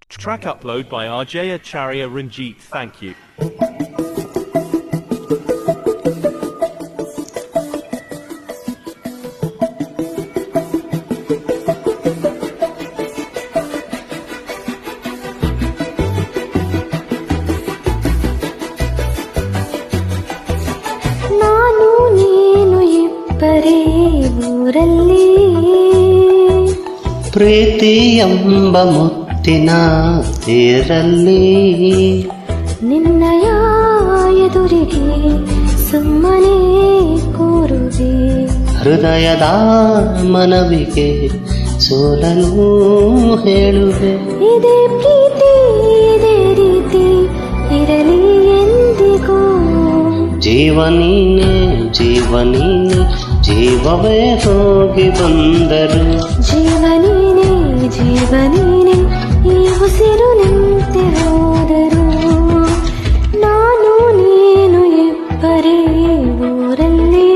Track upload by RJ Acharya Ranjit. Thank you. ನಾನು ನೀನು ಇಬ್ಬರೇ ಊರಲ್ಲಿ ಪ್ರೀತಿ ಎಂಬ ಮುತ್ತಿನ ತೇರಲ್ಲಿ ನಿನ್ನಯ ಎದುರಿಗೆ ಸುಮ್ಮನೆ ಕೂರುವೆ ಹೃದಯದ ಮನವಿಗೆ ಸೋಲಲು ಹೇಳುವೆ. ಇದೇ ಪ್ರೀತಿ ಇದೇ ರೀತಿ ಇರಲಿ ಎಂದಿಗೂ. ಜೀವ ನೀನೆ ಜೀವ ನೀನೆ ಜೀವವೇ ಹೋಗಿ ಬಂದರು. ಜೀವ ನೀನೆ ಜೀವ ನೀನೆ ಈ ಉಸಿರು ನಿಂತೆ ಹೋದರು. ನಾನು ನೀನು ಇಬ್ಬರೇ ಊರಲ್ಲಿ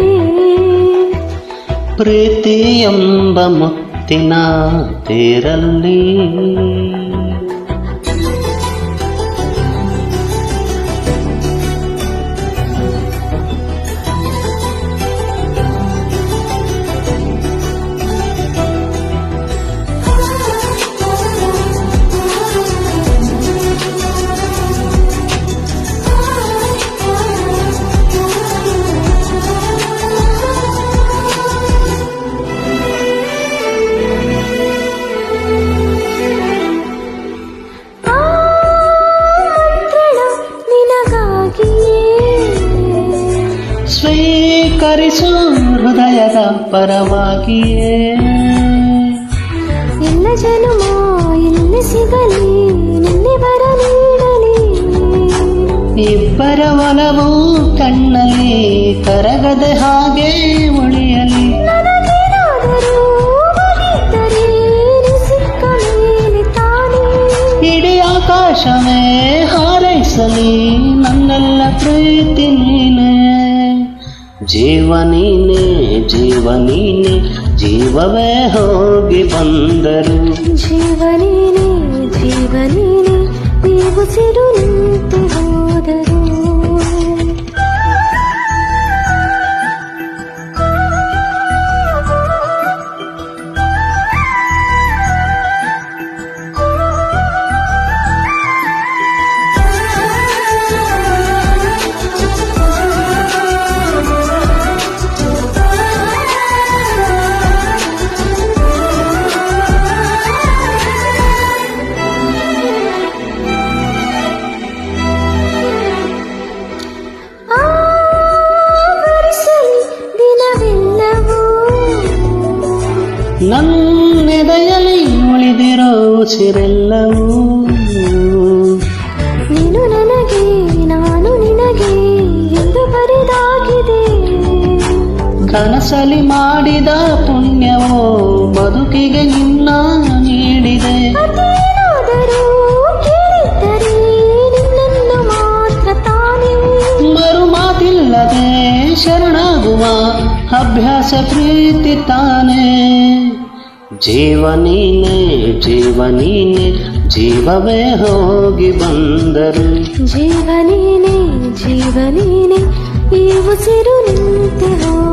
ಪ್ರೀತಿ ಎಂಬ ಮುತ್ತಿನ ತೇರಲ್ಲಿ ಸ್ವೀಕರಿಸು ಹೃದಯದ ಪರವಾಗಿಯೇ. ಎಲ್ಲ ಜನುಮ ಎಲ್ಲಿ ಸಿಗಲಿ ನಿನ್ನೆ ಬರ ನೀಡಲಿ. ಇಬ್ಬರ ಒಲವು ಕಣ್ಣಲ್ಲಿ ಕರಗದೆ ಹಾಗೆ ಉಳಿಯಲಿ. ನನಗೇನಾದರೂ ಬರೀತರೆ ಸಿಕ್ಕ ಮೇಲೆ ತಾನೇ ಇಡೀ ಆಕಾಶವೇ ಹಾರೈಸಲಿ ನನ್ನೆಲ್ಲ ಪ್ರೀತಿ ನೀನೆ. ಜೀವ ನೀನೆ ಜೀವ ನೀನೆ ಜೀವವೇ ಹೋಗಿ ಬಂದರು. ಜೀವ ನೀನೆ ಜೀವ ನೀನೆ ಈ ಉಸಿರು ನಿಂತು ಹೋದರು. ನನ್ನೆದೆಯಲ್ಲಿ ಉಳಿದಿರೋ ಉಸಿರೆಲ್ಲವೂ ನೀನು ನನಗೆ ನಾನು ನಿನಗೆ ಎಂದು ಬರೆದಾಗಿದೆ. ಕನಸಲಿ ಮಾಡಿದ ಪುಣ್ಯವೋ ಬದುಕಿಗೆ ನಿನ್ನ ನೀಡಿದೆ. ಅದೇನಾದರೂ ಕೇಳಿದ್ದರೆ ನಿನ್ನನ್ನು ಮಾತ್ರ ತಾನೇ ಮರು ಮಾತಿಲ್ಲದೆ ಶರಣಾಗುವ ಅಭ್ಯಾಸ ಪ್ರೀತಿ ತಾನೇ. ಜೀವ ನೀನೆ ಜೀವ ನೀನೆ ಜೀವವೇ ಹೋಗಿ ಬಂದರು. ಜೀವ ನೀನೆ ಜೀವ ನೀನೆ ಈ ಉಸಿರು ನಿಂತೆ ಹೋದರು.